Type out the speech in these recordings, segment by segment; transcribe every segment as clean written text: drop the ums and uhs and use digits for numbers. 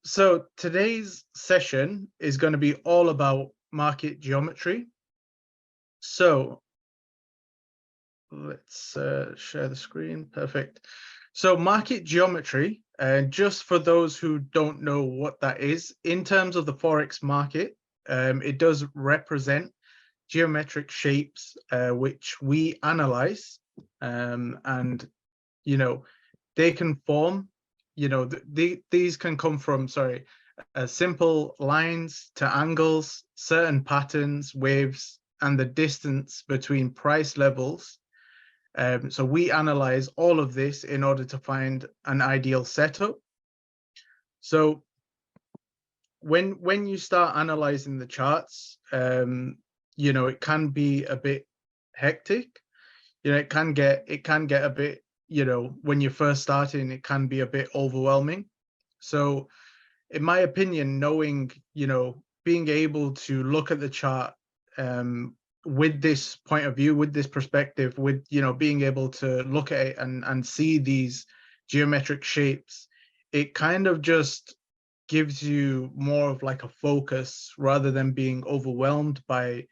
So today's session is going to be all about market geometry. So let's share the screen. Perfect. So market geometry, and just for those who don't know what that is, in terms of the Forex market, it does represent geometric shapes which we analyze, and they can form. These can come from, simple lines to angles, certain patterns, waves, and the distance between price levels. So we analyze all of this in order to find an ideal setup. So when you start analyzing the charts, it can be a bit hectic. It can get a bit, when you're first starting, it can be a bit overwhelming. So in my opinion, knowing, being able to look at the chart with this point of view, with this perspective, with, being able to look at it and see these geometric shapes, it kind of just gives you more of like a focus rather than being overwhelmed by,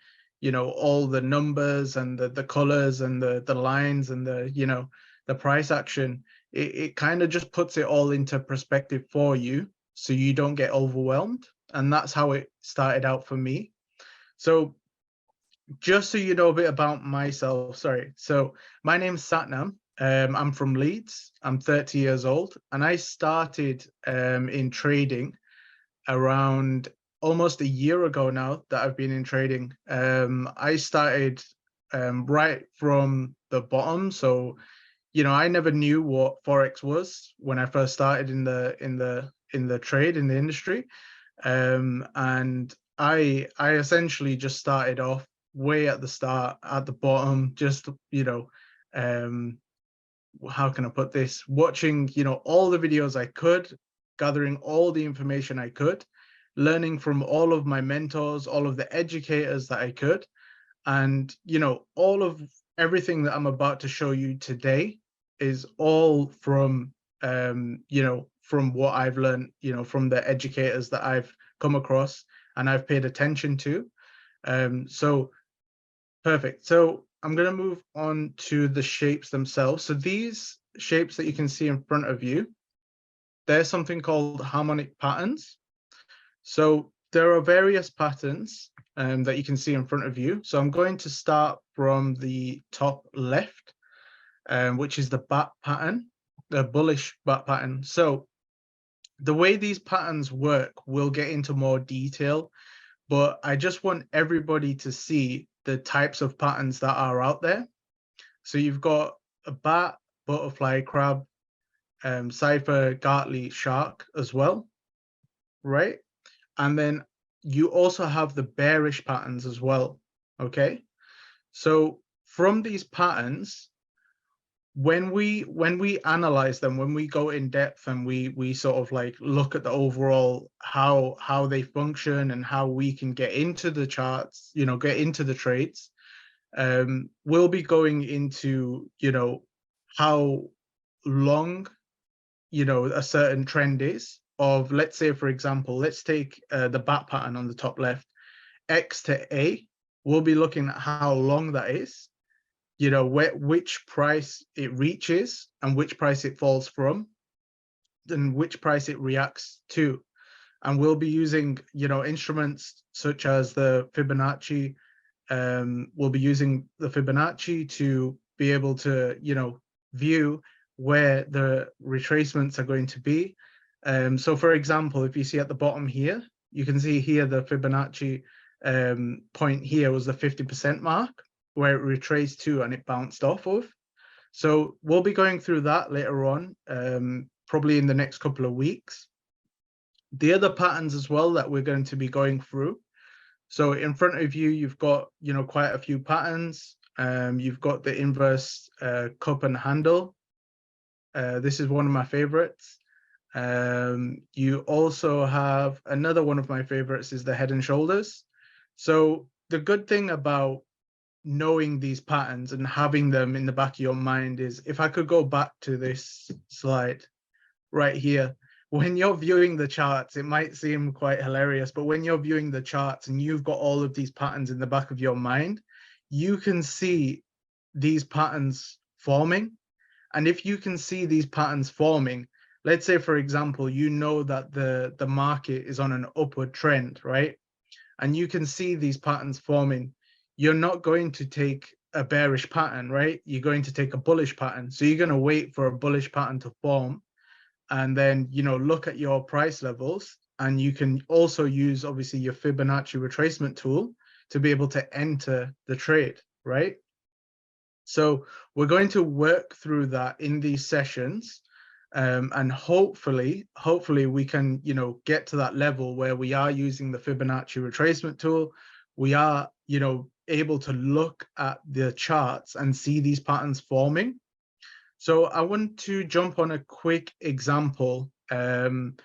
all the numbers and the colors and the lines and the price action. It kind of just puts it all into perspective for you, so you don't get overwhelmed. And that's how it started out for me. So just so you know a bit about myself, so my name's Satnam. I'm from Leeds. I'm 30 years old, and I started in trading around almost a year ago now that I've been in trading. I started right from the bottom. So, I never knew what Forex was when I first started in the trade, in the industry. And I essentially just started off way at the start, at the bottom, just, how can I put this? Watching, all the videos I could, gathering all the information I could, learning from all of my mentors, all of the educators that I could. And, all of everything that I'm about to show you today is all from, from what I've learned, from the educators that I've come across and I've paid attention to. So perfect. So I'm going to move on to the shapes themselves. So these shapes that you can see in front of you, there's something called harmonic patterns. So there are various patterns that you can see in front of you. So I'm going to start from the top left, which is the bat pattern, the bullish bat pattern. So the way these patterns work, we'll get into more detail, but I just want everybody to see the types of patterns that are out there. So you've got a bat, butterfly, crab, cipher, Gartley, shark as well, right? And then you also have the bearish patterns as well, okay? So from these patterns, when we analyze them, when we go in depth and we sort of like look at the overall how they function and how we can get into the charts, get into the trades, we'll be going into, how long, a certain trend is of, let's say, for example, let's take the bat pattern on the top left, X to A. We'll be looking at how long that is, which price it reaches and which price it falls from, and which price it reacts to. And we'll be using, instruments such as the Fibonacci. We'll be using the Fibonacci to be able to, view where the retracements are going to be. So for example, if you see at the bottom here, you can see here the Fibonacci point here was the 50% mark, where it retraced to and it bounced off of. So we'll be going through that later on, probably in the next couple of weeks. The other patterns as well that we're going to be going through. So in front of you, you've got, quite a few patterns. You've got the inverse cup and handle. This is one of my favorites. You also have another one of my favorites is the head and shoulders. So the good thing about knowing these patterns and having them in the back of your mind is, if I could go back to this slide right here, when you're viewing the charts, it might seem quite hilarious, but when you're viewing the charts and you've got all of these patterns in the back of your mind, you can see these patterns forming. And if you can see these patterns forming, let's say, for example, you know that the market is on an upward trend, right? And you can see these patterns forming. You're not going to take a bearish pattern, right? You're going to take a bullish pattern. So you're going to wait for a bullish pattern to form, and then, you know, look at your price levels. And you can also use, obviously, your Fibonacci retracement tool to be able to enter the trade, right? So we're going to work through that in these sessions, and hopefully we can, you know, get to that level where we are using the Fibonacci retracement tool. We are, you know, able to look at the charts and see these patterns forming. So I want to jump on a quick example, and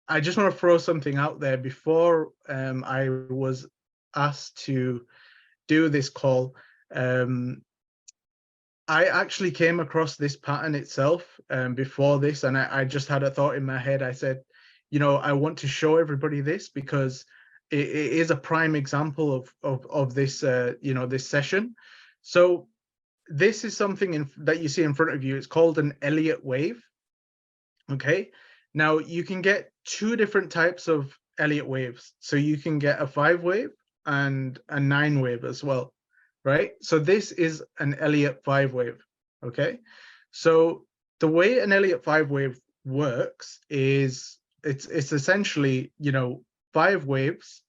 I just want to throw something out there before I was asked to do this call. I actually came across this pattern itself before this, and I just had a thought in my head. I said, you know, I want to show everybody this because it is a prime example of this, you know, this session. So this is something that you see in front of you. It's called an Elliot wave. Okay. Now you can get two different types of Elliot waves. So you can get a 5 wave and a 9 wave as well, right? So this is an Elliot 5 wave. Okay. So the way an Elliot 5 wave works is it's essentially, you know, 5 waves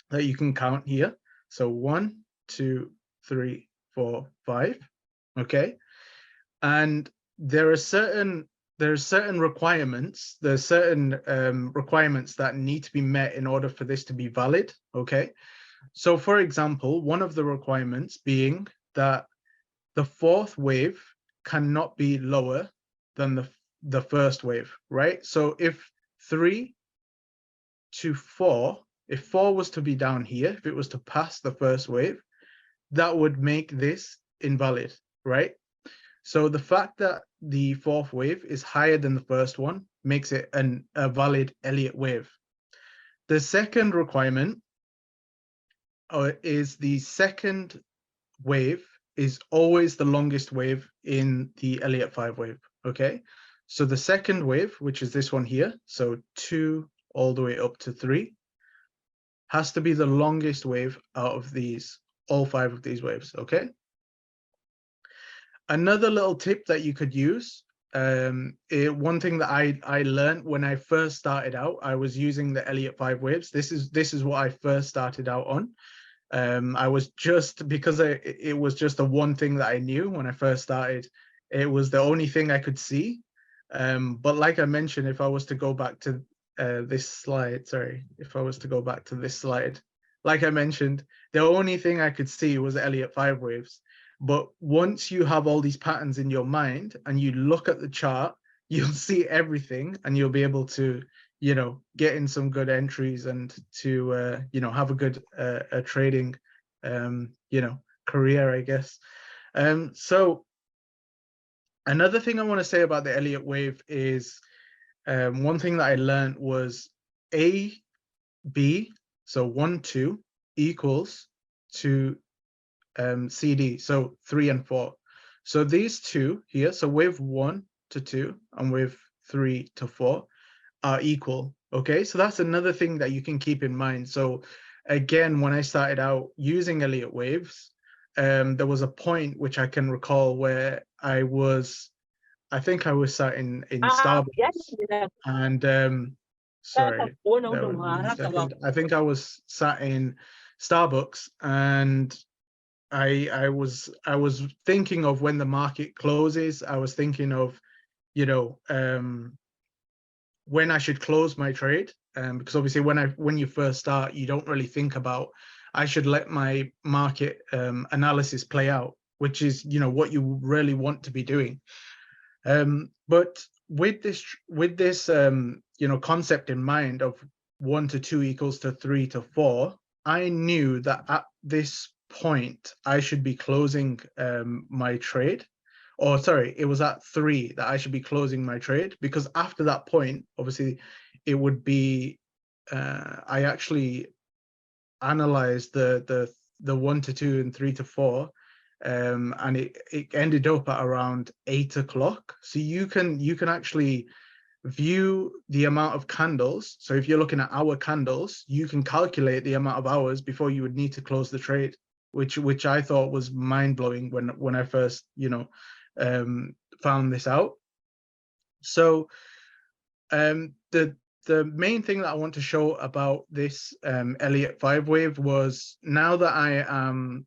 that you can count here. So 1, 2, 3, 4, 5. Okay. And there are certain requirements. There's certain requirements that need to be met in order for this to be valid. Okay. So for example, one of the requirements being that the fourth wave cannot be lower than the first wave, right? So if 3 to 4, if 4 was to be down here, if it was to pass the first wave, that would make this invalid, right? So the fact that the fourth wave is higher than the first one makes it a valid Elliott wave. The second requirement is the second wave is always the longest wave in the Elliott 5 wave, okay? So the second wave, which is this one here, so 2 all the way up to 3, has to be the longest wave out of these, all 5 of these waves, okay? Another little tip that you could use, one thing that I learned when I first started out, I was using the Elliott 5 waves. This is what I first started out on. I was just, because it was just the one thing that I knew when I first started. It was the only thing I could see. But like I mentioned, if I was to go back to this slide, sorry, if I was to go back to this slide, like I mentioned, the only thing I could see was Elliott 5 waves. But once you have all these patterns in your mind and you look at the chart, you'll see everything and you'll be able to, you know, get in some good entries and to, you know, have a good trading, you know, career, I guess. So another thing I want to say about the Elliott wave is one thing that I learned was AB, so 1, 2 equals to CD, so 3 and 4. So these two here, so wave 1 to 2 and wave 3 to 4 are equal. Okay, so that's another thing that you can keep in mind. So again, when I started out using Elliott waves, there was a point which I can recall where I think I was sat in Starbucks, and sorry, I think I was sat in Starbucks, and I was thinking of when the market closes. I was thinking of, you know, when I should close my trade, because obviously when you first start, you don't really think about, I should let my market analysis play out, which is, you know, what you really want to be doing. But with this you know, concept in mind of 1 to 2 equals to 3 to 4, I knew that at this point I should be closing my trade, or sorry, it was at 3 that I should be closing my trade, because after that point, obviously, it would be, I actually analyzed the 1 to 2 and 3 to 4, and it ended up at around 8 o'clock. So you can actually view the amount of candles. So if you're looking at hour candles, you can calculate the amount of hours before you would need to close the trade, which I thought was mind blowing when I first found this out. So the main thing that I want to show about this Elliot 5 wave was, now that I am,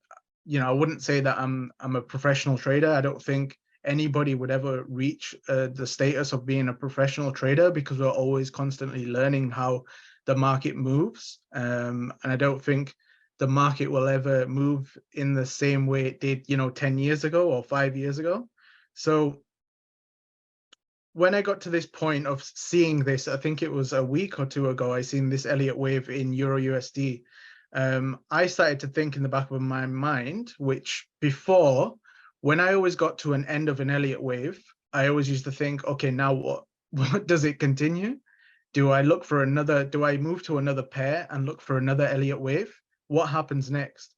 I wouldn't say that I'm a professional trader. I don't think anybody would ever reach the status of being a professional trader, because we're always constantly learning how the market moves. And I don't think the market will ever move in the same way it did, 10 years ago or 5 years ago. So when I got to this point of seeing this, I think it was a week or two ago, I seen this Elliott wave in Euro USD. I started to think in the back of my mind, which before, when I always got to an end of an Elliott wave, I always used to think, okay, now what? What does it continue? Do I look for another, do I move to another pair and look for another Elliott wave? What happens next?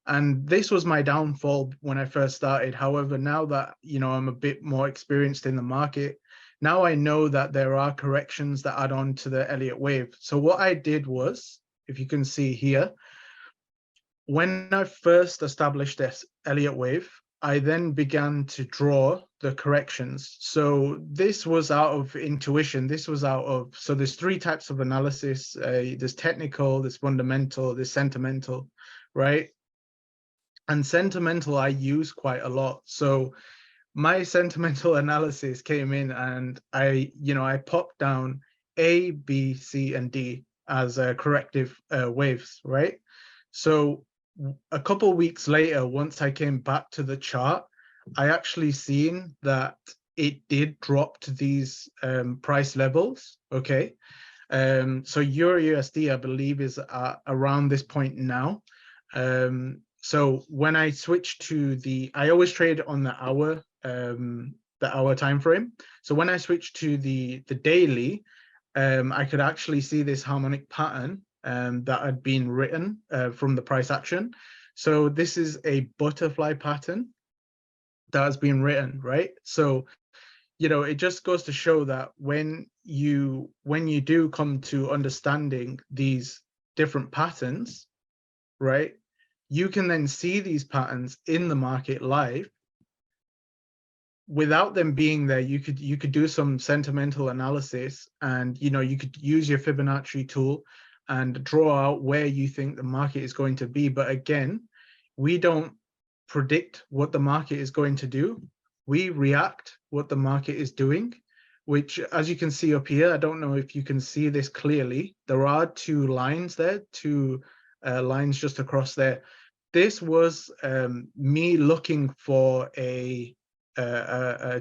And this was my downfall when I first started. However, now that, I'm a bit more experienced in the market, now I know that there are corrections that add on to the Elliott wave. So what I did was, if you can see here, when I first established this Elliott wave, I then began to draw the corrections. So this was out of intuition. This was out of, so there's 3 types of analysis. There's technical, there's fundamental, there's sentimental, right? And sentimental I use quite a lot. So my sentimental analysis came in, and I popped down A, B, C, and D as corrective waves, right? So a couple weeks later, once I came back to the chart, I actually seen that it did drop to these price levels, okay? So Euro USD, I believe, is around this point now. So when I switch to I always trade on the hour time frame. So when I switch to the daily, I could actually see this harmonic pattern that had been written from the price action. So this is a butterfly pattern that has been written, right? So it just goes to show that when you do come to understanding these different patterns, right, you can then see these patterns in the market live without them being there. You could do some sentimental analysis, and you could use your Fibonacci tool and draw out where you think the market is going to be. But again, we don't predict what the market is going to do. We react what the market is doing, which, as you can see up here, I don't know if you can see this clearly, there are 2 lines there, 2 lines just across there. This was me looking for a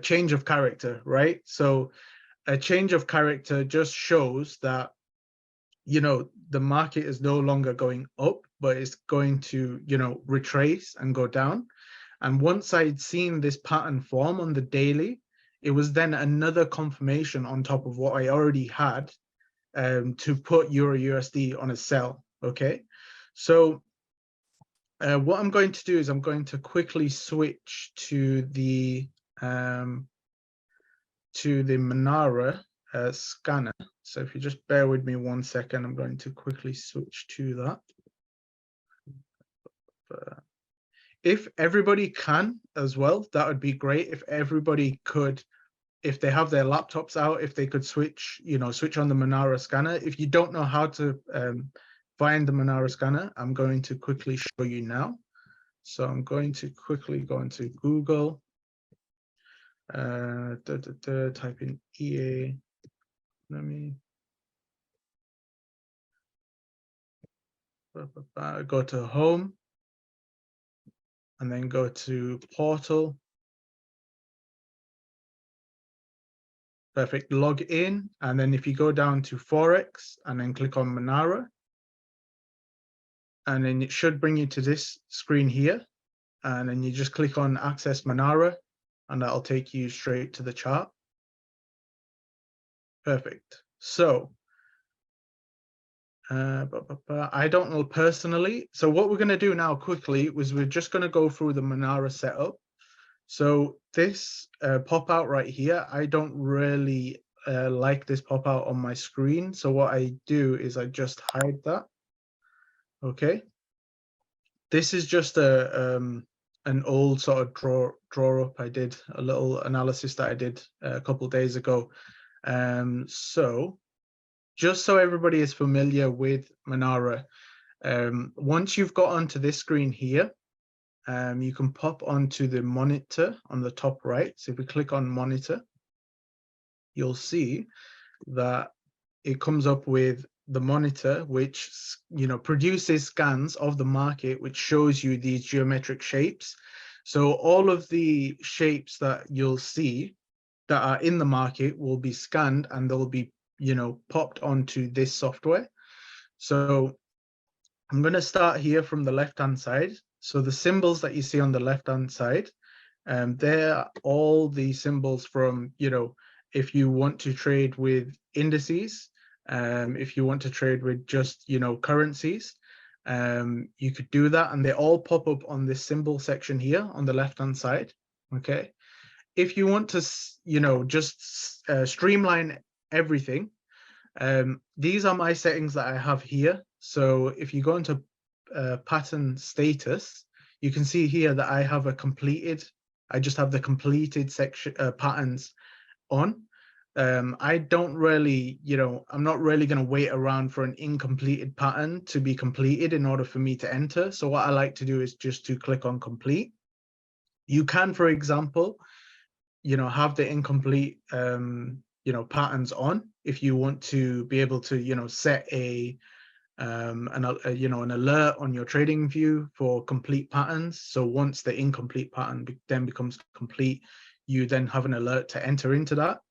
change of character, right? So a change of character just shows that the market is no longer going up, but it's going to retrace and go down. And once I'd seen this pattern form on the daily, it was then another confirmation on top of what I already had to put Euro USD on a sell. Okay, so what I'm going to do is I'm going to quickly switch to the Manara scanner. So if you just bear with me 1 second, I'm going to quickly switch to that. If everybody can as well, that would be great. If everybody could, if they have their laptops out, if they could switch on the Manara scanner. If you don't know how to find the Manara scanner, I'm going to quickly show you now. So I'm going to quickly go into Google, type in EA. Let me go to home, and then go to portal. Perfect. Log in, and then if you go down to Forex and then click on Manara, and then it should bring you to this screen here, and then you just click on Access Manara, and that'll take you straight to the chart. Perfect. So I don't know personally. So what we're going to do now quickly is we're just going to go through the Manara setup. So this pop out right here, I don't really like this pop out on my screen. So what I do is I just hide that. Okay. This is just an old sort of draw up. I did a little analysis that I did a couple of days ago. So just so everybody is familiar with Manara, once you've got onto this screen here, you can pop onto the monitor on the top right. So if we click on monitor, you'll see that it comes up with the monitor, which produces scans of the market, which shows you these geometric shapes. So all of the shapes that you'll see that are in the market will be scanned, and they'll be popped onto this software. So I'm going to start here from the left hand side. So the symbols that you see on the left hand side, they're all the symbols from, if you want to trade with indices, if you want to trade with just, currencies, you could do that. And they all pop up on this symbol section here on the left hand side. Okay. If you want to, just streamline everything, these are my settings that I have here. So if you go into pattern status, you can see here that I have I just have the completed section patterns on. I don't really, I'm not really going to wait around for an incompleted pattern to be completed in order for me to enter. So what I like to do is just to click on complete. You can, for example, have the incomplete patterns on if you want to be able to set an alert on your trading view for complete patterns. So once the incomplete pattern then becomes complete, you then have an alert to enter into that.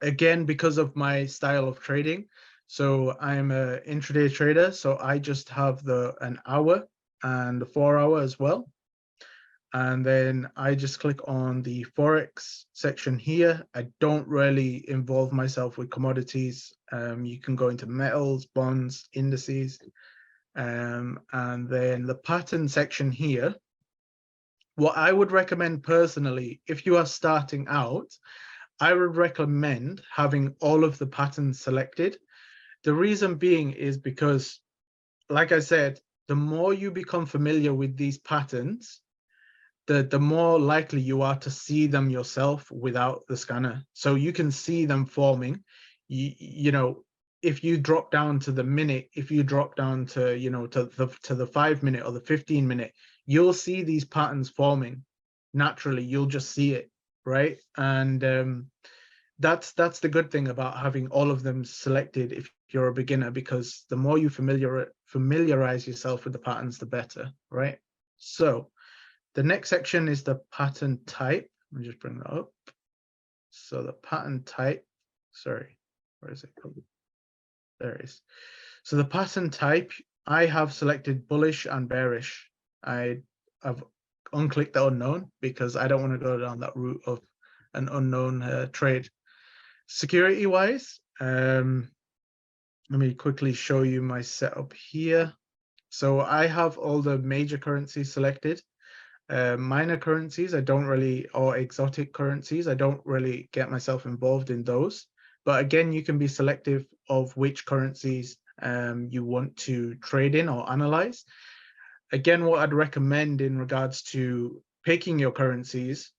Again, because of my style of trading, so I'm an intraday trader, so I just have an hour and the 4 hour as well. And then I just click on the Forex section here. I don't really involve myself with commodities. You can go into metals, bonds, indices. And then the pattern section here. What I would recommend personally, if you are starting out, I would recommend having all of the patterns selected. The reason being is because, like I said, the more you become familiar with these patterns, the more likely you are to see them yourself without the scanner. So you can see them forming. If you drop down to the minute, if you drop down to to the 5 minute or the 15 minute, you'll see these patterns forming naturally. You'll just see it, right? And that's the good thing about having all of them selected if you're a beginner, because the more you familiarize yourself with the patterns, the better, right? So the next section is the pattern type. Let me just bring that up. So the pattern type, sorry, where is it? There it is. So the pattern type, I have selected bullish and bearish. I have unclicked the unknown because I don't want to go down that route of an unknown trade. Security wise, let me quickly show you my setup here. So I have all the major currencies selected. Minor currencies, I don't really, or exotic currencies, I don't really get myself involved in those. But again, you can be selective of which currencies you want to trade in or analyze. Again, what I'd recommend in regards to picking your currencies,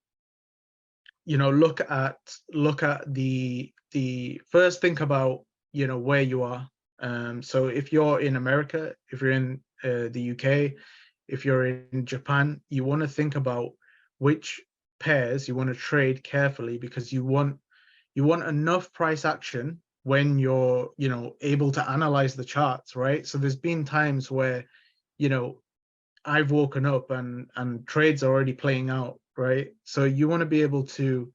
look at the first, think about where you are. So if you're in America, if you're in the UK, if you're in Japan, you want to think about which pairs you want to trade carefully, because you want enough price action when you're able to analyze the charts, right? So there's been times where I've woken up and trades are already playing out, right? So you want to be able to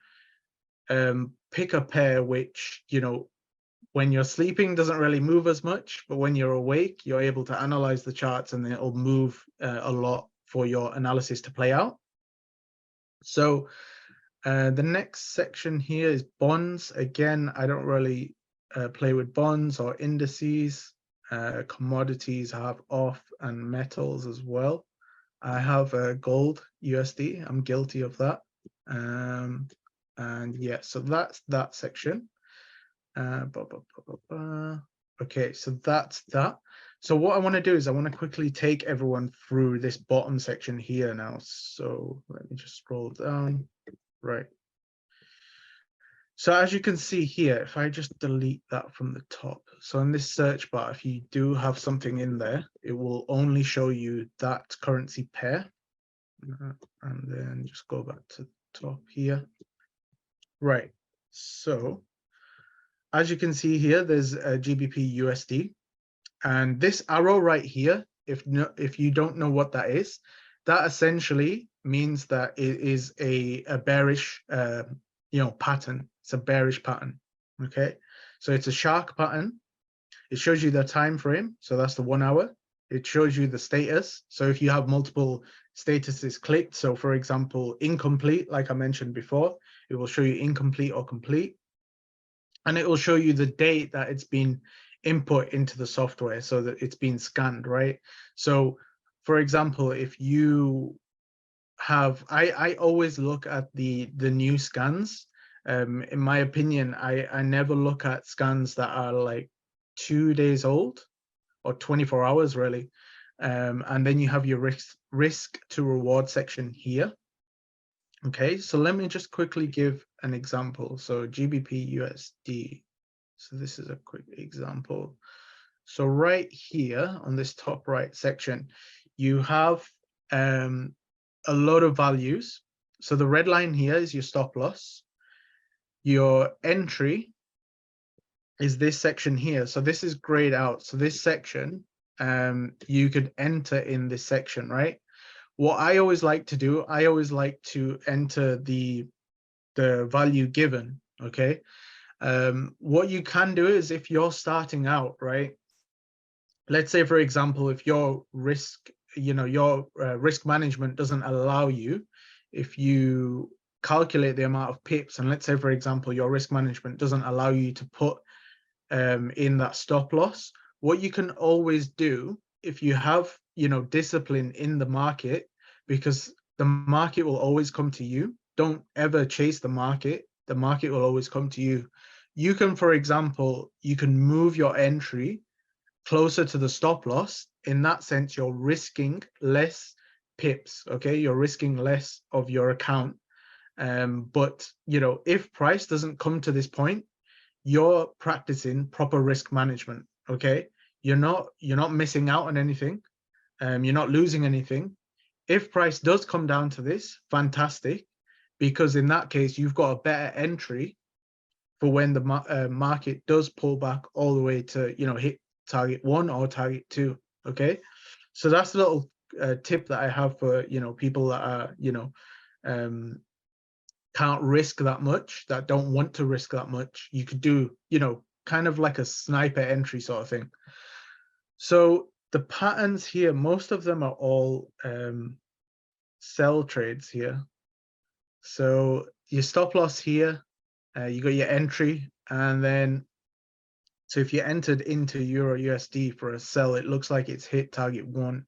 pick a pair which when you're sleeping doesn't really move as much, but when you're awake, you're able to analyze the charts and it'll move a lot for your analysis to play out. So The next section here is bonds. Again, I don't really play with bonds or indices. Commodities I have off, and metals as well. I have gold USD. I'm guilty of that. And yeah, so that's that section. Okay, so that's that. So what I want to do is I want to quickly take everyone through this bottom section here now. So let me just scroll down. Right. So as you can see here, if I just delete that from the top, so in this search bar, if you do have something in there, it will only show you that currency pair. And then just go back to the top here. Right. So as you can see here, there's a GBP USD. And this arrow right here, if you don't know what that is, that essentially means that it is a bearish pattern. It's a bearish pattern. Okay, so it's a shark pattern. It shows you the time frame, so that's the 1 hour. It shows you the status. So if you have multiple statuses clicked, so for example, incomplete, like I mentioned before, it will show you incomplete or complete. And it will show you the date that it's been input into the software, so that it's been scanned, right? So for example, if you have, I always look at the new scans. In my opinion, I never look at scans that are like 2 days old or 24 hours really. And then you have your risk to reward section here. Okay, so let me just quickly give an example. So GBP USD. So this is a quick example. So right here on this top right section, you have a lot of values. So the red line here is your stop loss. Your entry is this section here. So this is grayed out. So this section, you could enter in this section, right? What I always like to do, I always like to enter the value given, okay? What you can do is if you're starting out, right? Let's say, for example, if your risk, your risk management doesn't allow you, if you calculate the amount of pips, and let's say, for example, your risk management doesn't allow you to put in that stop loss, what you can always do if you have, discipline in the market, because the market will always come to you. Don't ever chase the market. The market will always come to you. You can, for example, you can move your entry closer to the stop loss. In that sense, you're risking less pips, okay? You're risking less of your account. But, if price doesn't come to this point, you're practicing proper risk management, okay? You're not missing out on anything. You're not losing anything. If price does come down to this, fantastic, because in that case, you've got a better entry for when the market does pull back all the way to, hit target 1 or target 2, okay? So that's a little tip that I have for, people that are, can't risk that much, that don't want to risk that much. You could do, kind of like a sniper entry sort of thing. So the patterns here, most of them are all sell trades here. So your stop loss here, you got your entry, and then so if you entered into Euro USD for a sell, it looks like it's hit target 1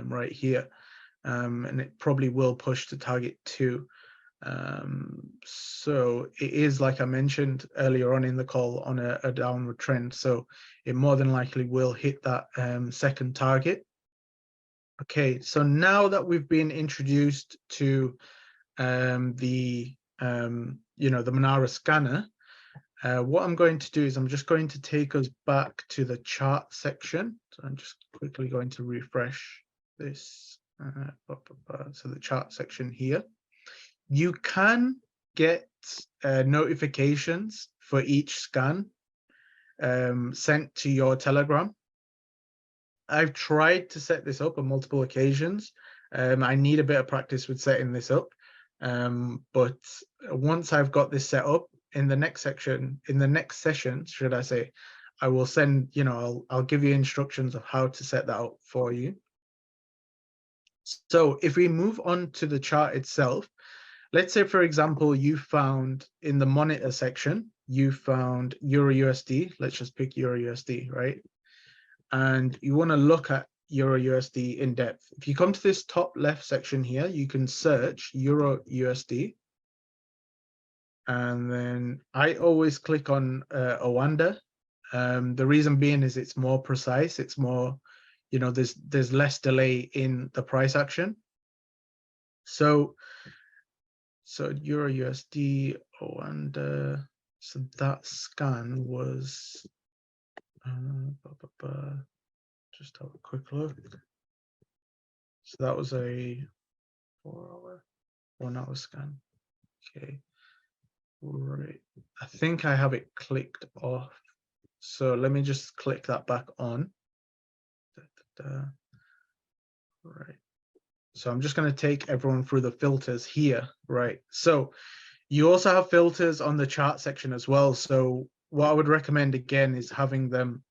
right here, and it probably will push to target 2. So it is, like I mentioned earlier on in the call, on a downward trend, so it more than likely will hit that second target. Okay, so now that we've been introduced to the Manara scanner, what I'm going to do is I'm just going to take us back to the chart section. So I'm just quickly going to refresh this. So the chart section here. You can get notifications for each scan sent to your Telegram. I've tried to set this up on multiple occasions. I need a bit of practice with setting this up. But once I've got this set up, in the next session, should I say, I will send, I'll give you instructions of how to set that up for you. So if we move on to the chart itself, let's say, for example, you found in the monitor section, you found Euro USD. Let's just pick Euro USD, right? And you want to look at Euro USD in depth. If you come to this top left section here, you can search Euro USD. And then I always click on Owanda. The reason being is it's more precise. It's more, you know, there's less delay in the price action. So Euro USD Owanda. So that scan was just have a quick look. So that was a 4-hour, 1-hour scan. Okay, right. I think I have it clicked off. So let me just click that back on. Right. So I'm just going to take everyone through the filters here. Right. So you also have filters on the chart section as well. So what I would recommend again is having them,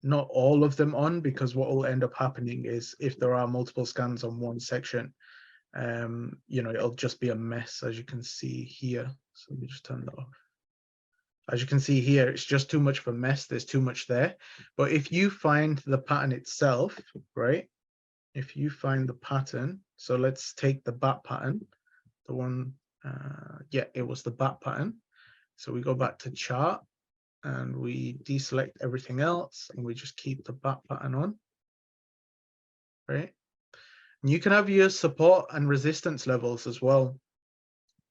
not all of them on, because what will end up happening is if there are multiple scans on one section, you know, it'll just be a mess, as you can see here. So let me just turn that off. As you can see here, it's just too much of a mess. There's too much there. But if you find the pattern itself, right? If you find the pattern, so let's take the bat pattern, the one, yeah, it was the bat pattern. So we go back to chart and we deselect everything else and we just keep the bat pattern on, right? And you can have your support and resistance levels as well.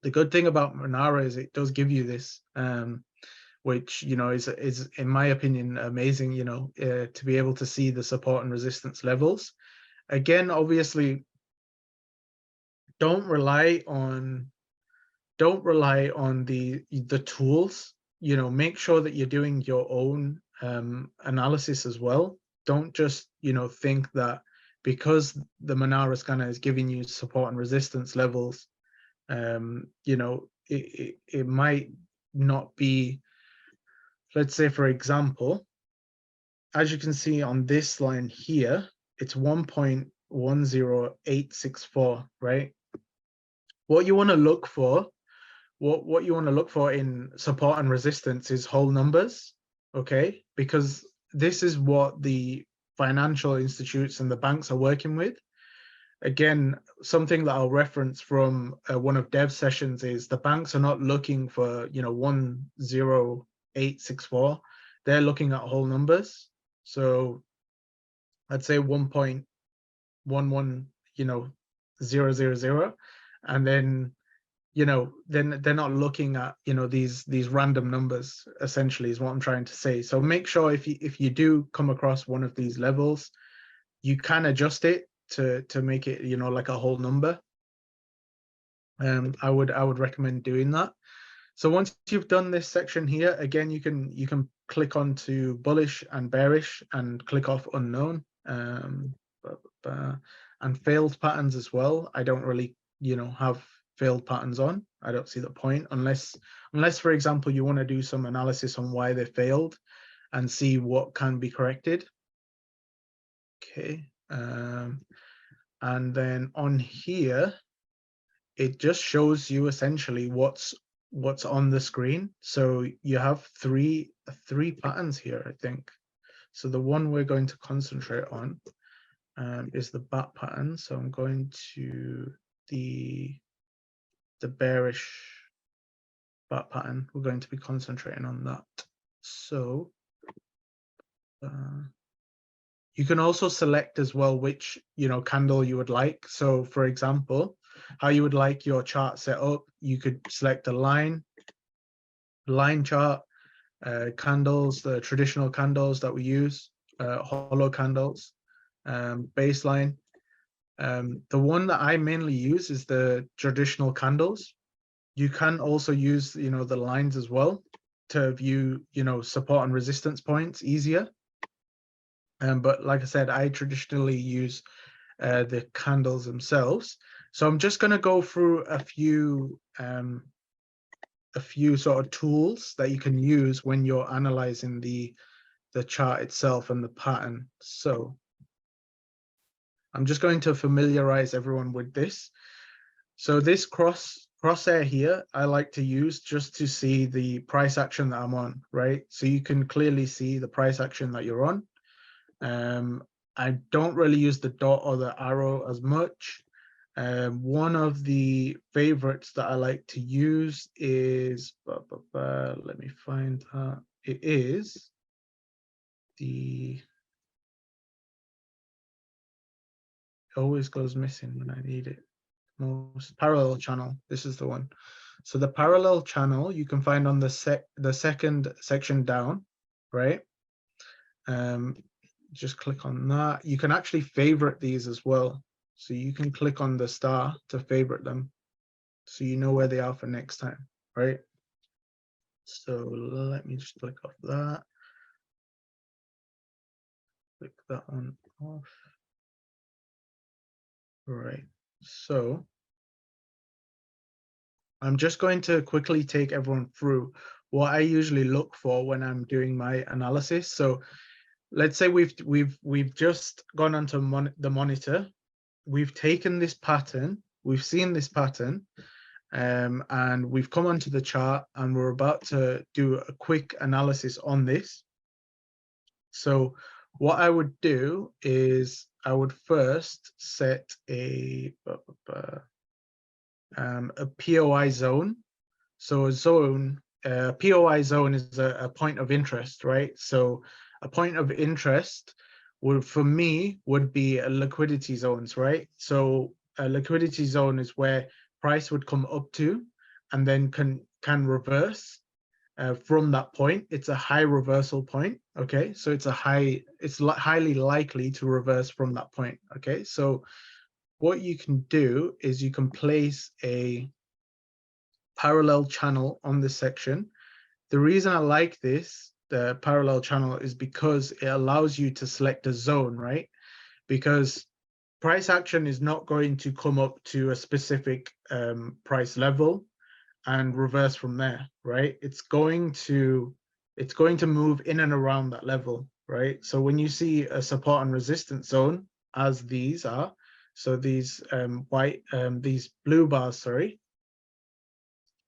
The good thing about Manara is it does give you this, which, you know, is in my opinion amazing, you know, to be able to see the support and resistance levels. Again, obviously, don't rely on the tools. You know, make sure that you're doing your own analysis as well. Don't just, you know, think that because the Manara scanner is giving you support and resistance levels, you know, it might not be. Let's say, for example, as you can see on this line here, it's 1.10864, right? What you want to look for, what you want to look for in support and resistance is whole numbers, okay? Because this is what the financial institutes and the banks are working with. Again, something that I'll reference from one of Dev's sessions is the banks are not looking for, you know, 10864. They're looking at whole numbers. So I'd say 1.11, you know, 000, and then, you know, then they're not looking at, you know, these random numbers, essentially, is what I'm trying to say. So make sure if you do come across one of these levels, you can adjust it to make it, you know, like a whole number. I would recommend doing that. So once you've done this section here, again, you can click onto bullish and bearish and click off unknown, and failed patterns as well. I don't really, you know, have failed patterns on. I don't see the point unless, for example, you want to do some analysis on why they failed and see what can be corrected. Okay. And then on here, it just shows you essentially what's on the screen. So you have three patterns here, I think. So the one we're going to concentrate on is the bat pattern. So I'm going to the bearish bat pattern. We're going to be concentrating on that. So you can also select as well which, you know, candle you would like. So for example, how you would like your chart set up, you could select a line chart, candles, the traditional candles that we use, hollow candles, baseline. The one that I mainly use is the traditional candles. You can also use, you know, the lines as well to view, you know, support and resistance points easier. But like I said, I traditionally use the candles themselves. So I'm just going to go through a few sort of tools that you can use when you're analyzing the chart itself and the pattern. So I'm just going to familiarize everyone with this. So this crosshair here, I like to use just to see the price action that I'm on, right? So you can clearly see the price action that you're on. I don't really use the dot or the arrow as much. One of the favorites that I like to use is, let me find that. It is the, always goes missing when I need it most, parallel channel. This is the one. So the parallel channel you can find on the second section down, right? Just click on that. You can actually favorite these as well. So you can click on the star to favorite them, so you know where they are for next time, right? So let me just click off that. Click that one off. Right. So I'm just going to quickly take everyone through what I usually look for when I'm doing my analysis. So let's say we've just gone onto the monitor. We've taken this pattern. We've seen this pattern. And we've come onto the chart and we're about to do a quick analysis on this. So what I would do is I would first set a POI zone. So a zone, POI zone is a point of interest, right? So a point of interest would, for me, would be a liquidity zones, right? So a liquidity zone is where price would come up to and then can reverse from that point. It's a high reversal point, okay? So it's highly likely to reverse from that point, okay? So what you can do is you can place a parallel channel on this section. The reason I like this, the parallel channel, is because it allows you to select a zone, right? Because price action is not going to come up to a specific price level and reverse from there, right? It's going to move in and around that level, right? So when you see a support and resistance zone, as these are, so these these blue bars, sorry,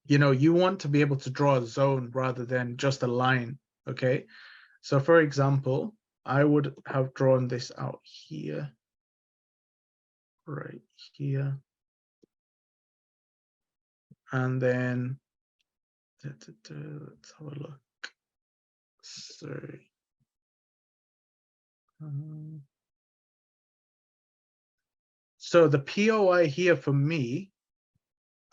you want to be able to draw a zone rather than just a line, okay? So for example, I would have drawn this out here, right here. And then, let's have a look. Sorry. So the POI here for me,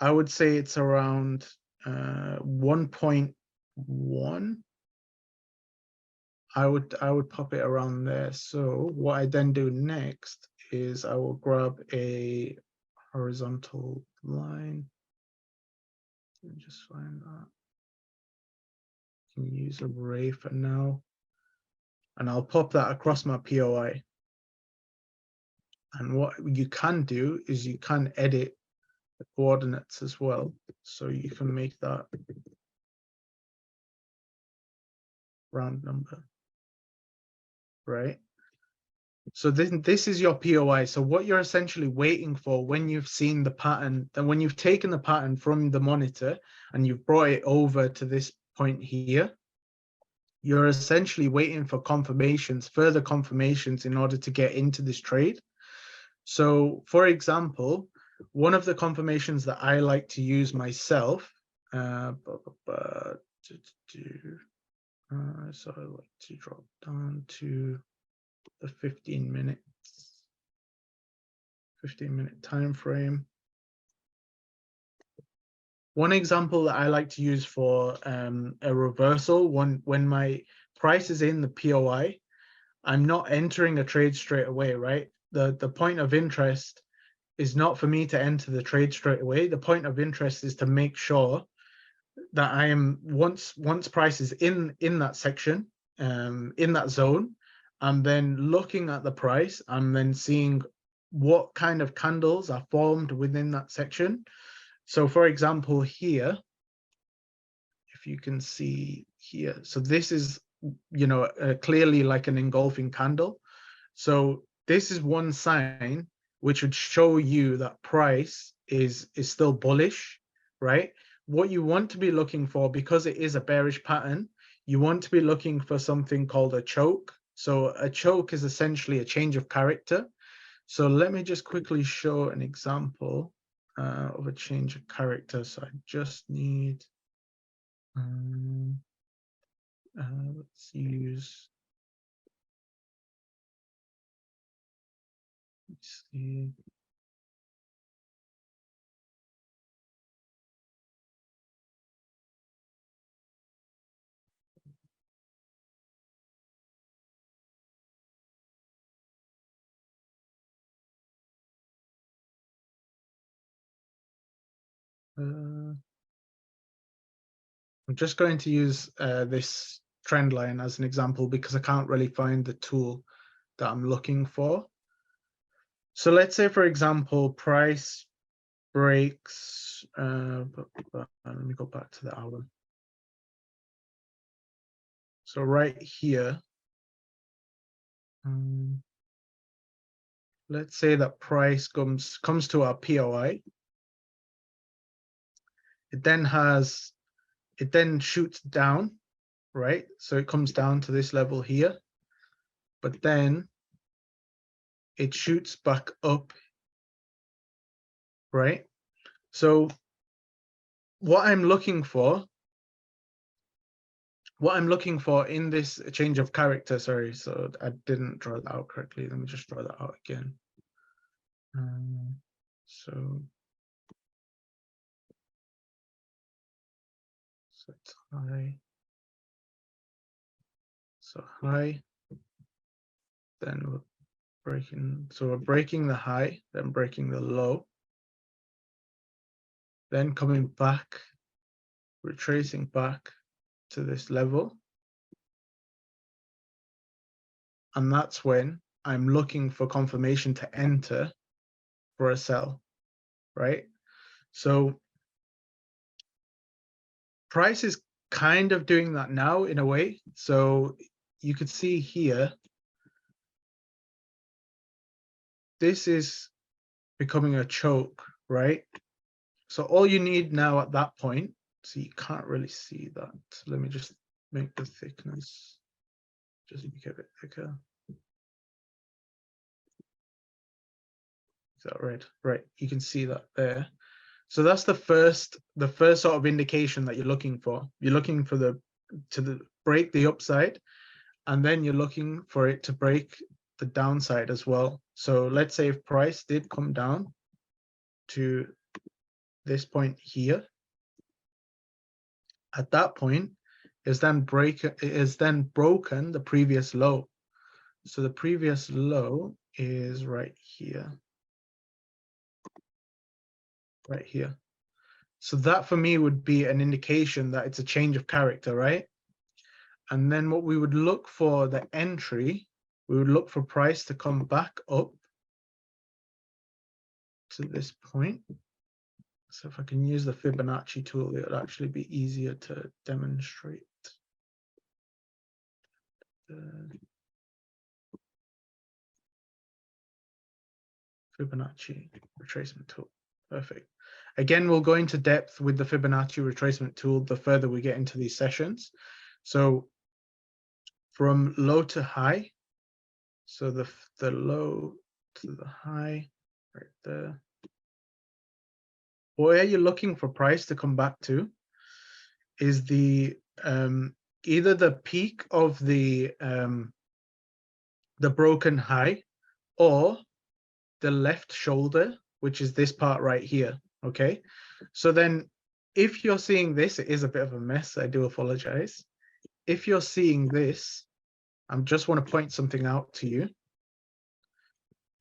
I would say it's around 1.1. I would pop it around there. So what I then do next is I will grab a horizontal line. Let me just find that. I can use a ray for now. And I'll pop that across my POI. And what you can do is you can edit the coordinates as well. So you can make that round number, right? So this is your POI. So what you're essentially waiting for when you've seen the pattern, then when you've taken the pattern from the monitor and you've brought it over to this point here, you're essentially waiting for confirmations, further confirmations in order to get into this trade. So for example, one of the confirmations that I like to use myself, so I like to drop down to the 15-minute time frame. One example that I like to use for a reversal, when my price is in the POI, I'm not entering a trade straight away, right? The point of interest is not for me to enter the trade straight away. The point of interest is to make sure that I am, once price is in that section, in that zone, I'm then looking at the price. I'm then seeing what kind of candles are formed within that section. So for example, here, if you can see here, so this is, clearly like an engulfing candle. So this is one sign which would show you that price is still bullish, right? What you want to be looking for, because it is a bearish pattern, you want to be looking for something called a choke. So a choke is essentially a change of character. So let me just quickly show an example of a change of character. So I just need, let's use, let's see. I'm just going to use this trend line as an example because I can't really find the tool that I'm looking for. So let's say, for example, price breaks, let me go back to the hour. So right here, let's say that price comes to our POI. It then shoots down, right? So it comes down to this level here, but then it shoots back up, right? So what I'm looking for in this change of character, sorry, so I didn't draw that out correctly. Let me just draw that out again. So it's high. So high, then we're breaking. So we're breaking the high, then breaking the low, then coming back, retracing back to this level. And that's when I'm looking for confirmation to enter for a sell, right? So price is kind of doing that now in a way. So you could see here, this is becoming a choke, right? So all you need now at that point, so you can't really see that. Let me just make the thickness, just make it a bit thicker. Is that right? Right, you can see that there. So that's the first sort of indication that you're looking for. You're looking for to break the upside, and then you're looking for it to break the downside as well. So let's say if price did come down to this point here, at that point is then broken the previous low. So the previous low is right here. Right here. So that for me would be an indication that it's a change of character, right? And then what we would look for the entry, we would look for price to come back up to this point. So if I can use the Fibonacci tool, it would actually be easier to demonstrate. Fibonacci retracement tool. Perfect. Again, we'll go into depth with the Fibonacci retracement tool the further we get into these sessions. So from low to high, so the low to the high, right there. Where you're looking for price to come back to is the either the peak of the broken high or the left shoulder, which is this part right here. Okay, so then if you're seeing this, it is a bit of a mess, I do apologize. If you're seeing this, I just want to point something out to you,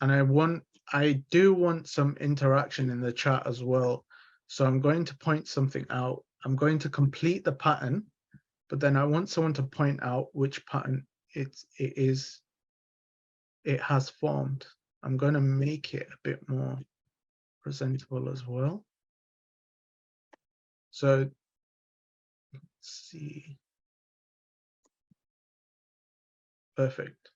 and I do want some interaction in the chat as well. So I'm going to point something out. I'm going to complete the pattern, but then I want someone to point out which pattern it has formed. I'm going to make it a bit more presentable as well. So let's see. Perfect.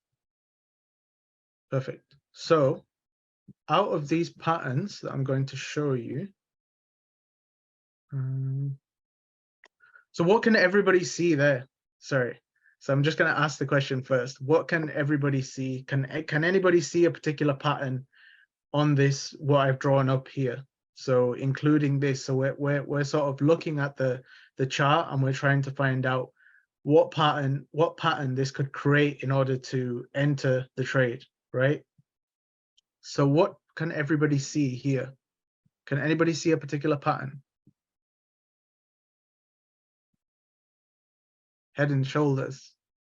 Perfect. So out of these patterns that I'm going to show you, so what can everybody see there? Sorry. So I'm just going to ask the question first. What can everybody see? Can anybody see a particular pattern on this, what I've drawn up here? So including this, so we're sort of looking at the chart and we're trying to find out what pattern this could create in order to enter the trade, right? So what can everybody see here? Can anybody see a particular pattern? Head and shoulders.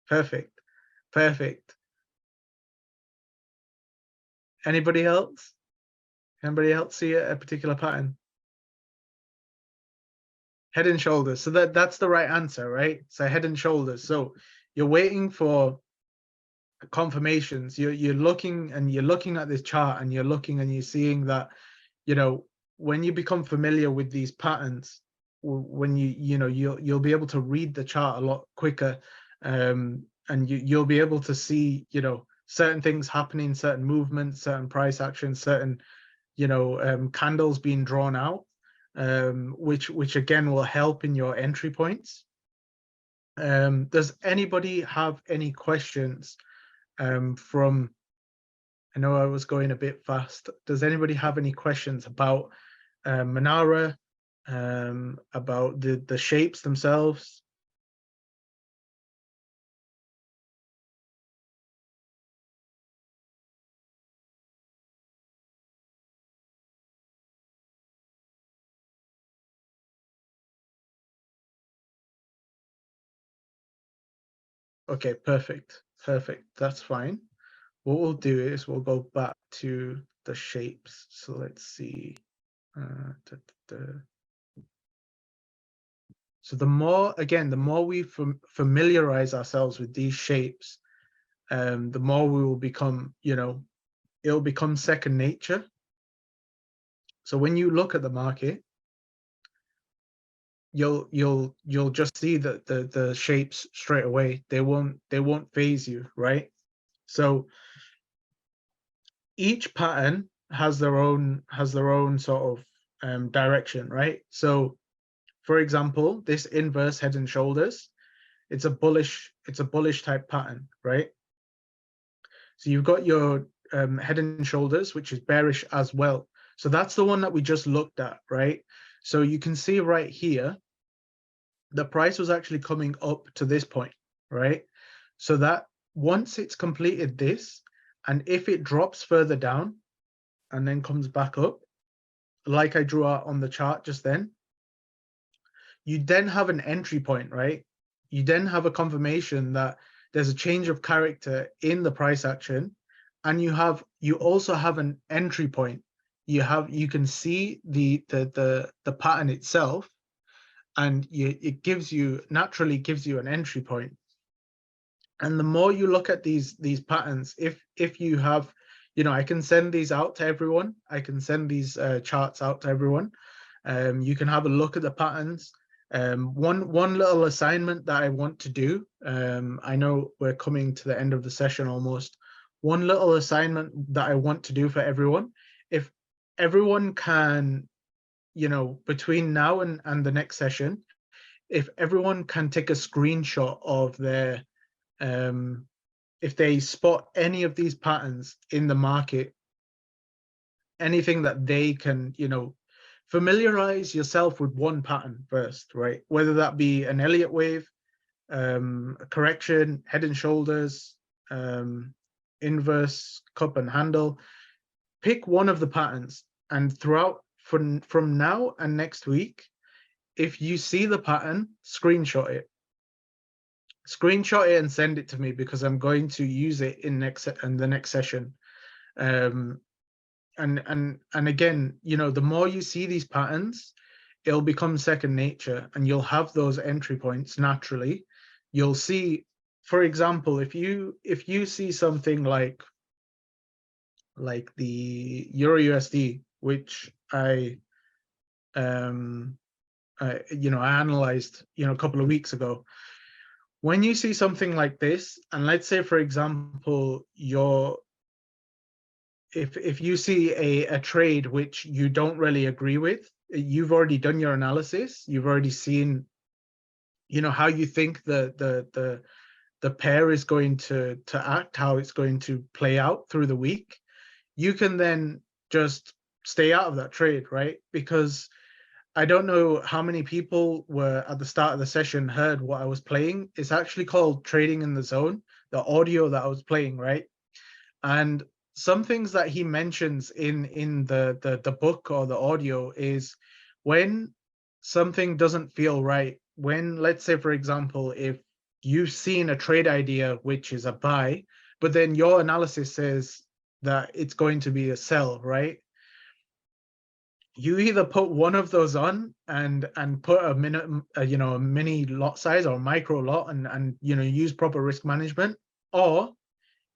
Perfect. Perfect. Anybody else? Anybody else see a particular pattern? Head and shoulders. So that's the right answer, right? So head and shoulders. So you're waiting for confirmations. You're looking at this chart and you're looking and you're seeing that, you know, when you become familiar with these patterns, when you'll be able to read the chart a lot quicker, and you'll be able to see, you know, certain things happening, certain movements, certain price actions, certain, you know, candles being drawn out, which again will help in your entry points. Does anybody have any questions from, I know I was going a bit fast. Does anybody have any questions about Manara, about the shapes themselves? Okay, perfect. Perfect. That's fine. What we'll do is we'll go back to the shapes. So let's see. So the more, again, the more we familiarize ourselves with these shapes, the more we will become, you know, it'll become second nature. So when you look at the market, you'll just see that the shapes straight away. They won't phase you, right? So each pattern has their own sort of direction, right? So for example, this inverse head and shoulders, it's a bullish type pattern, right? So you've got your head and shoulders, which is bearish as well. So that's the one that we just looked at, right? So you can see right here, the price was actually coming up to this point, right? So that once it's completed this, and if it drops further down and then comes back up, like I drew out on the chart just then, you then have an entry point, right? You then have a confirmation that there's a change of character in the price action, and you also have an entry point. You can see the pattern itself, and it naturally gives you an entry point. And the more you look at these patterns, if you have, you know, I can send these out to everyone. I can send these charts out to everyone. You can have a look at the patterns. One little assignment that I want to do, I know we're coming to the end of the session almost. One little assignment that I want to do for everyone, if everyone can, you know, between now and the next session, if everyone can take a screenshot of their, if they spot any of these patterns in the market, anything that they can, you know, familiarize yourself with one pattern first, right? Whether that be an Elliot wave, a correction, head and shoulders, inverse cup and handle. Pick one of the patterns, and throughout from now and next week, if you see the pattern, screenshot it and send it to me, because I'm going to use it in the next session. And again, you know, the more you see these patterns, it'll become second nature, and you'll have those entry points naturally. You'll see, for example, if you see something like the Euro USD, which I you know, I analyzed, you know, a couple of weeks ago. When you see something like this, and let's say, for example, if you see a trade which you don't really agree with, you've already done your analysis, you've already seen, you know, how you think the pair is going to act, how it's going to play out through the week, you can then just stay out of that trade, right? Because I don't know how many people were at the start of the session heard what I was playing. It's actually called Trading in the Zone, the audio that I was playing, right? And some things that he mentions in the book or the audio is when something doesn't feel right, when, let's say, for example, if you've seen a trade idea which is a buy, but then your analysis says that it's going to be a sell, right? You either put one of those on and put a mini lot size or micro lot and use proper risk management, or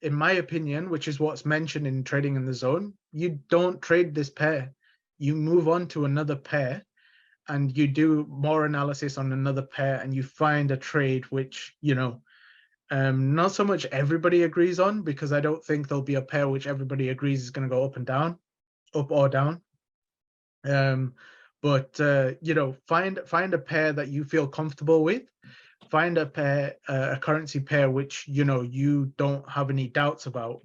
in my opinion, which is what's mentioned in Trading in the Zone, you don't trade this pair. You move on to another pair and you do more analysis on another pair and you find a trade which, not so much everybody agrees on, because I don't think there'll be a pair which everybody agrees is going to go up and down, up or down. But find a pair that you feel comfortable with. Find a pair, a currency pair which you don't have any doubts about.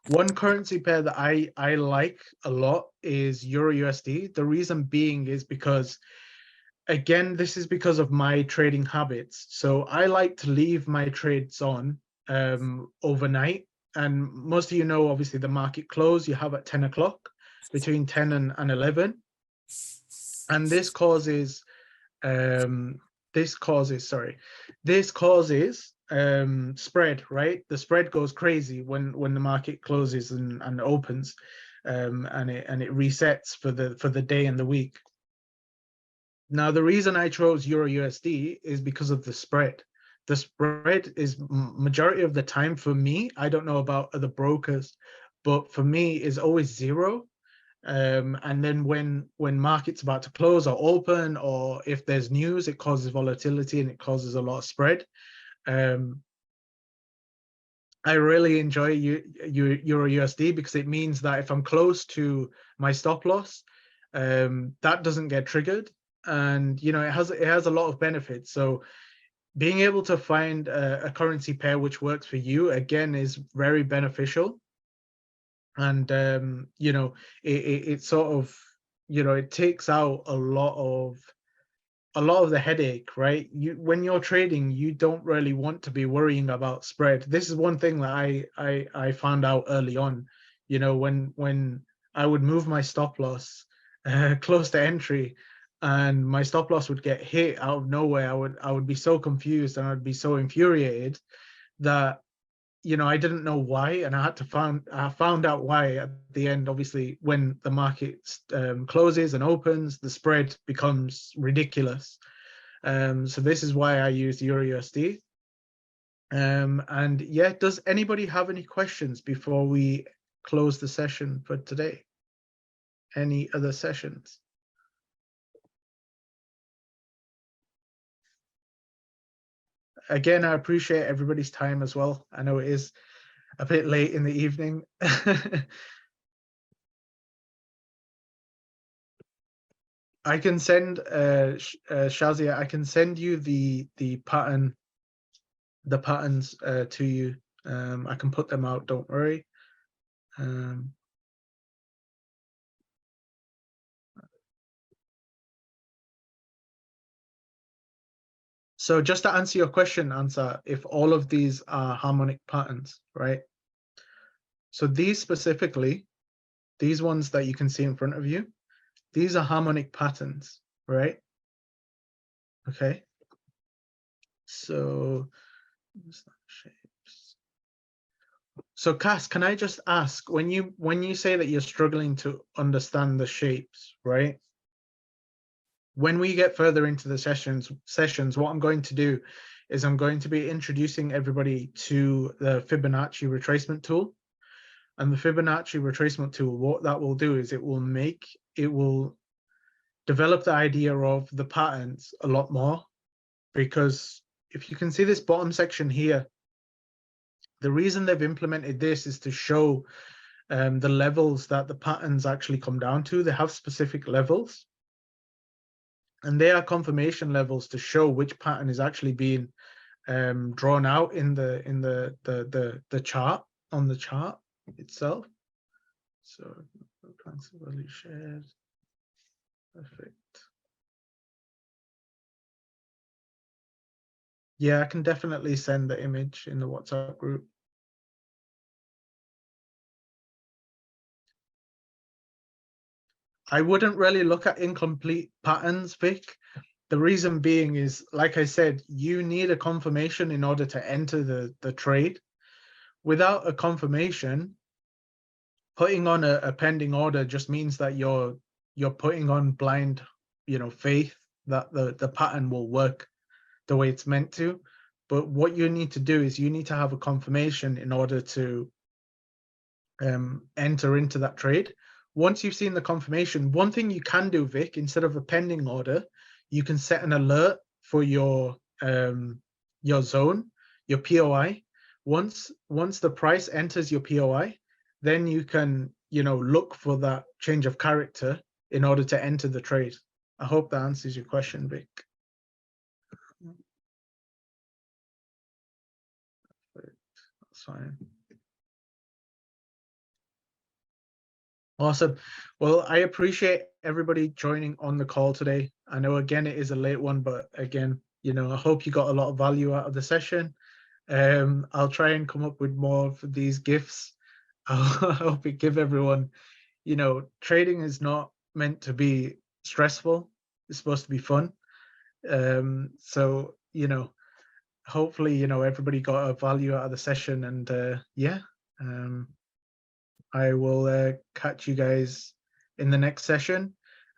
One currency pair that I like a lot is Euro USD. The reason being is because, again, this is because of my trading habits. So I like to leave my trades on overnight. And most of you know, obviously, the market close you have at 10 o'clock, between 10 and 11. And this causes spread, right? The spread goes crazy when the market closes and opens, and it resets for the day and the week. Now, the reason I chose Euro USD is because of the spread. The spread is majority of the time for me, I don't know about other brokers, but for me is always zero. And then when market's about to close or open, or if there's news, it causes volatility and it causes a lot of spread. I really enjoy Euro USD because it means that if I'm close to my stop loss, that doesn't get triggered, and it has a lot of benefits. So being able to find a currency pair which works for you, again, is very beneficial. And it sort of it takes out a lot of the headache, right? When you're trading, you don't really want to be worrying about spread. This is one thing that I found out early on. When I would move my stop loss close to entry, and my stop loss would get hit out of nowhere, I would be so confused and I'd be so infuriated that I didn't know why, and I found out why at the end. Obviously, when the market closes and opens, the spread becomes ridiculous. So this is why I use Euro USD. And yeah, does anybody have any questions before we close the session for today? Any other sessions? Again, I appreciate everybody's time as well. I know it is a bit late in the evening. I can send Shazia, I can send you the patterns to you. I can put them out, don't worry. So just to answer your question, Answer, if all of these are harmonic patterns, right? So these specifically, these ones that you can see in front of you, these are harmonic patterns, right? Okay. So shapes. So Cass, can I just ask, when you say that you're struggling to understand the shapes, right? When we get further into the sessions, what I'm going to do is I'm going to be introducing everybody to the Fibonacci retracement tool. And the Fibonacci retracement tool, what that will do is it will develop the idea of the patterns a lot more. Because if you can see this bottom section here, the reason they've implemented this is to show the levels that the patterns actually come down to. They have specific levels, and they are confirmation levels to show which pattern is actually being drawn out in the chart, on the chart itself. So value shared. Perfect. Yeah, I can definitely send the image in the WhatsApp group. I wouldn't really look at incomplete patterns, Vic. The reason being is, like I said, you need a confirmation in order to enter the trade. Without a confirmation, putting on a pending order just means that you're putting on blind, faith that the pattern will work the way it's meant to. But what you need to do is you need to have a confirmation in order to enter into that trade. Once you've seen the confirmation, one thing you can do, Vic, instead of a pending order, you can set an alert for your zone, your POI. Once the price enters your POI, then you can look for that change of character in order to enter the trade. I hope that answers your question, Vic. That's fine. Awesome. Well, I appreciate everybody joining on the call today. I know, again, it is a late one, but again, I hope you got a lot of value out of the session. I'll try and come up with more of these gifts. I hope it give everyone, trading is not meant to be stressful. It's supposed to be fun. So, hopefully, everybody got a value out of the session, and yeah. I will catch you guys in the next session.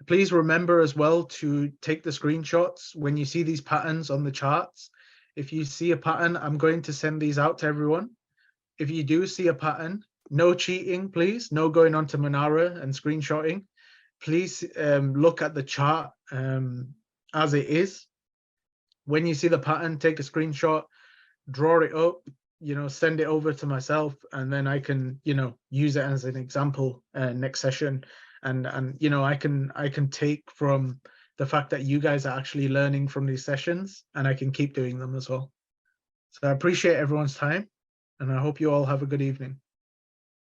Please remember as well to take the screenshots when you see these patterns on the charts. If you see a pattern, I'm going to send these out to everyone. If you do see a pattern, no cheating, please. No going on to Manara and screenshotting. Please look at the chart as it is. When you see the pattern, take a screenshot, draw it up, send it over to myself, and then I can, use it as an example next session. And I can take from the fact that you guys are actually learning from these sessions, and I can keep doing them as well. So I appreciate everyone's time, and I hope you all have a good evening.